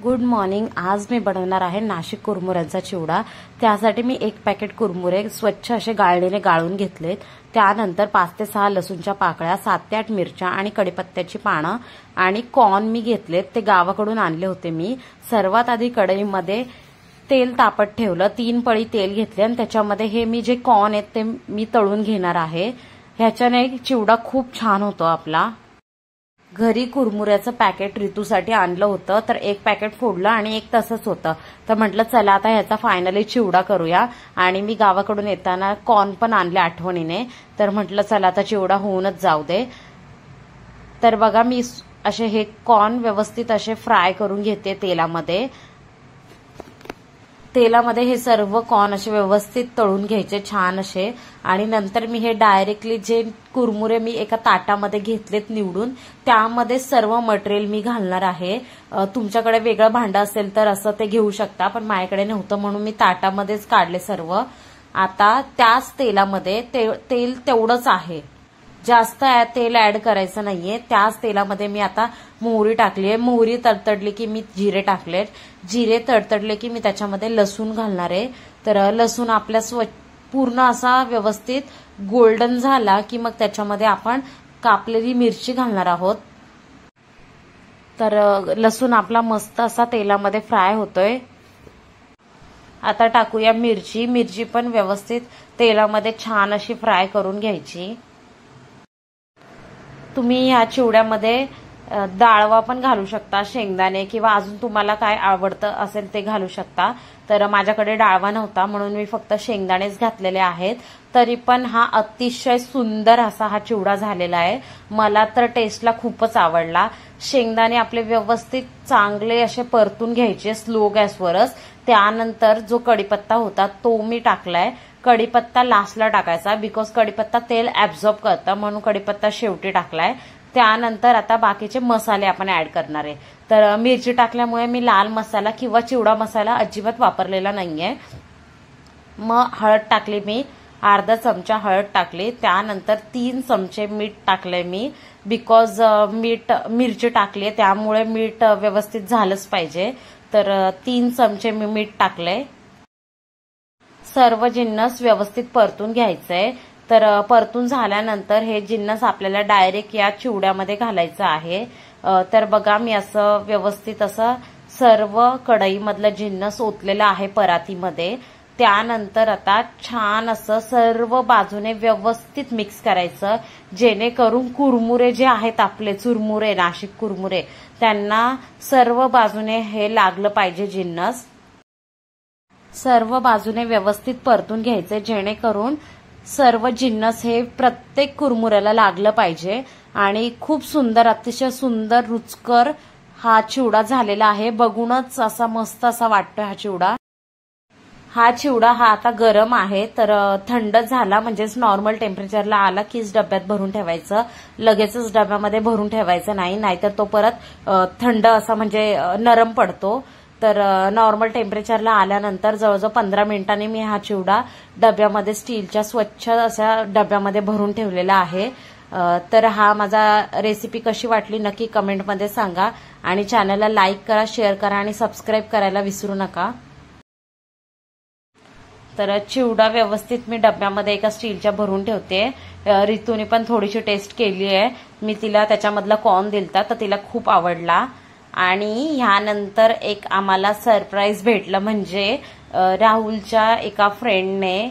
Good morning. आज मी बनवणार आहे नाशिक कुरमुऱ्यांचा चिवडा। त्यासाठी मी 1 पॅकेट कुरमुरे स्वच्छ असे गाळणीने गाळून घेतलेत। त्यानंतर 5 ते 6 लसूणच्या पाकळ्या, 7 ते 8 मिरच्या आणि कढीपत्त्याची पानं आणि कॉर्न मी घेतलेत, ते गावाकडून आणले होते मी। सर्वात आधी कढईमध्ये तेल तापत ठेवलं, 3 पळी तेल घेतले आणि त्याच्यामध्ये हे मी जे कॉर्न आहेत ते मी तळून घेणार आहे। ह्याच्याने चिवडा खूप छान होतो आपला। घरी कुरमुऱ्याचं पॅकेट ऋतूसाठी आणलं होतं, तर 1 पॅकेट फोडलं आणि 1 तसंच होतं। तर म्हटलं चला आता ह्याचा फायनली चिवडा करूया। आणि मी गावाकडून येताना कॉर्न पण आणले आठवणीने, तर म्हटलं चला आता चिवडा होऊनच जाऊ दे। तर बघा मी असे हे कॉर्न व्यवस्थित असे फ्राय करून घेते तेलामध्ये। तेलामध्ये हे सर्व कॉर्न असे व्यवस्थित तळून घ्यायचे छान असे। आणि नंतर मी हे डायरेक्टली जे कुरमुरे मी एका ताटामध्ये घेतलेत निवडून, त्यामध्ये सर्व मटेरियल मी घालणार आहे। तुमच्याकडे वेगळं भांडं असेल तर असं ते घेऊ शकता, पण माझ्याकडे नव्हतं म्हणून मी ताटामध्येच काढले सर्व। आता त्याच तेलामध्ये तेल तेवढंच आहे, जास्त तेल ऍड करायचं नाहीये। त्याच तेलामध्ये मी आता मोहरी टाकलीये, मोहरी तडतडली की मी जिरे टाकलेत, जिरे तडतडले की मी त्याच्यामध्ये लसूण घालणार आहे। तर लसूण आपल्या पूर्ण असा व्यवस्थित गोल्डन झाला की मग त्याच्यामध्ये आपण कापलेली मिरची घालणार आहोत। तर लसूण आपला मस्त असा तेलामध्ये फ्राय होतोय। आता टाकूया मिरची, मिरची पण व्यवस्थित तेलामध्ये छान अशी फ्राय करून घ्यायची। तुम्ही या चिवड्यामध्ये डाळवा पण घालू शकता, शेंगदाणे किंवा अजून तुम्हाला काय आवडतं असेल ते घालू शकता। तर माझ्याकडे डाळवा नव्हता म्हणून मी फक्त शेंगदाणेच घातलेले आहेत। तरी पण हा अतिशय सुंदर असा हा चिवडा झालेला आहे। मला तर टेस्टला खूपच आवडला। शेंगदाणे आपले व्यवस्थित चांगले असे परतून घ्यायचे स्लो गॅसवरच। त्यानंतर जो कढीपत्ता होता तो मी टाकलाय। कढीपत्ता लास्टला टाकायचा, बिकॉज कढीपत्ता तेल ऍब्झॉर्ब करतं म्हणून कढीपत्ता शेवटी टाकलाय। त्यानंतर आता बाकीचे मसाले आपण ऍड करणार आहे। तर मिरची टाकल्यामुळे मी लाल मसाला किंवा चिवडा मसाला अजिबात वापरलेला नाहीये। मग हळद टाकली, मी अर्धा चमचा हळद टाकली। त्यानंतर 3 चमचे मीठ टाकले मी, बिकॉज मिरची टाकली त्यामुळे मीठ व्यवस्थित झालंच पाहिजे। तर 3 चमचे मी मीठ टाकले। सर्व जिन्नस व्यवस्थित परतून घ्यायचंय। तर परतून झाल्यानंतर हे जिन्नस आपल्याला डायरेक्ट या चिवड्यामध्ये घालायचं आहे। तर बघा मी असं व्यवस्थित असं सर्व कढईमधलं जिन्नस ओतलेलं आहे परातीमध्ये। त्यानंतर आता छान असं सर्व बाजूने व्यवस्थित मिक्स करायचं, जेणेकरून कुरमुरे जे आहेत आपले चुरमुरे, नाशिक कुरमुरे, त्यांना सर्व बाजूने हे लागलं पाहिजे जिन्नस। सर्व बाजूने व्यवस्थित परतून घ्यायचे, जेणेकरून सर्व जिन्नस हे प्रत्येक कुरमुऱ्याला लागलं पाहिजे। आणि खूप सुंदर, अतिशय सुंदर रुचकर हा चिवडा झालेला आहे। बघूनच असा मस्त असा वाटतोय हा चिवडा। हा चिवडा आता गरम आहे, तर थंड झाला म्हणजेच नॉर्मल टेम्परेचरला आला कीच डब्यात भरून ठेवायचं। लगेचच डब्यामध्ये भरून ठेवायचं नाही, नाहीतर तो परत थंड असा म्हणजे नरम पडतो। तर नॉर्मल टेम्परेचरला आल्यानंतर जवळजवळ 15 मिनिटांनी मी हा चिवडा डब्यामध्ये स्टीलच्या स्वच्छ अशा डब्यामध्ये भरून ठेवलेला आहे। तर हा माझा रेसिपी कशी वाटली नक्की कमेंटमध्ये सांगा आणि चॅनलला लाईक करा, शेअर करा आणि सबस्क्राईब करायला विसरू नका। तर चिवडा व्यवस्थित मी डब्यामध्ये एका स्टीलच्या भरून ठेवते। ऋतूने पण थोडीशी टेस्ट केली आहे, मी तिला त्याच्यामधला कॉर्न दिलता तर तिला खूप आवडला। आणि ह्यानंतर एक आम्हाला सरप्राईज भेटलं, म्हणजे राहुलच्या एका फ्रेंडने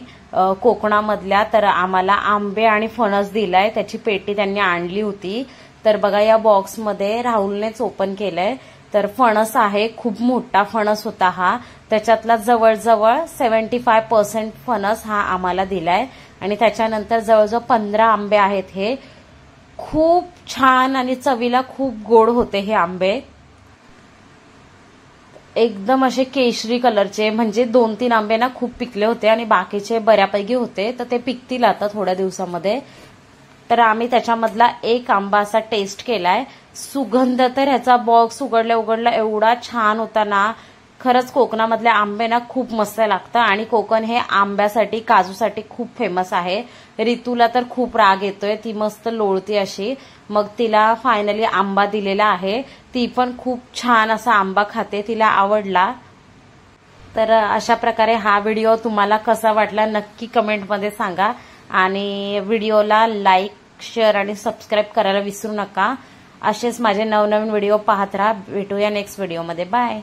कोकणामधल्या तर आम्हाला आंबे आणि फणस दिलाय, त्याची पेटी त्यांनी आणली होती। तर बघा या बॉक्समध्ये राहुलनेच ओपन केलंय। तर फणस आहे, खूप मोठा फणस होता हा, त्याच्यातला जवळजवळ 75% फणस हा आम्हाला दिलाय। आणि त्याच्यानंतर जवळजवळ 15 आंबे आहेत। हे खूप छान आणि चवीला खूप गोड होते हे आंबे, एकदम असे केशरी कलरचे। म्हणजे 2-3 आंबे ना खूप पिकले होते आणि बाकीचे बऱ्यापैकी होते, तर ते पिकतील आता थोड्या दिवसामध्ये। तर आम्ही त्याच्यामधला 1 आंबा असा टेस्ट केलाय। सुगंध तर ह्याचा बॉक्स उघडल्या उघडला एवढा छान होता ना, खरंच कोकणामधले आंबे ना खूप मस्त लागतं आणि कोकण हे आंब्यासाठी काजूसाठी खूप फेमस आहे। रितूला तर खूप राग येतोय, ती मस्त लोळती अशी, मग तिला फायनली आंबा दिलेला आहे। ती पण खूप छान असा आंबा खाते, तिला आवडला। तर अशा प्रकारे हा व्हिडिओ तुम्हाला कसा वाटला नक्की कमेंटमध्ये सांगा आणि व्हिडिओला लाईक, शेअर आणि सबस्क्राईब करायला विसरू नका। असेच माझे नवनवीन व्हिडिओ पाहत राहा। भेटूया नेक्स्ट व्हिडिओमध्ये। बाय।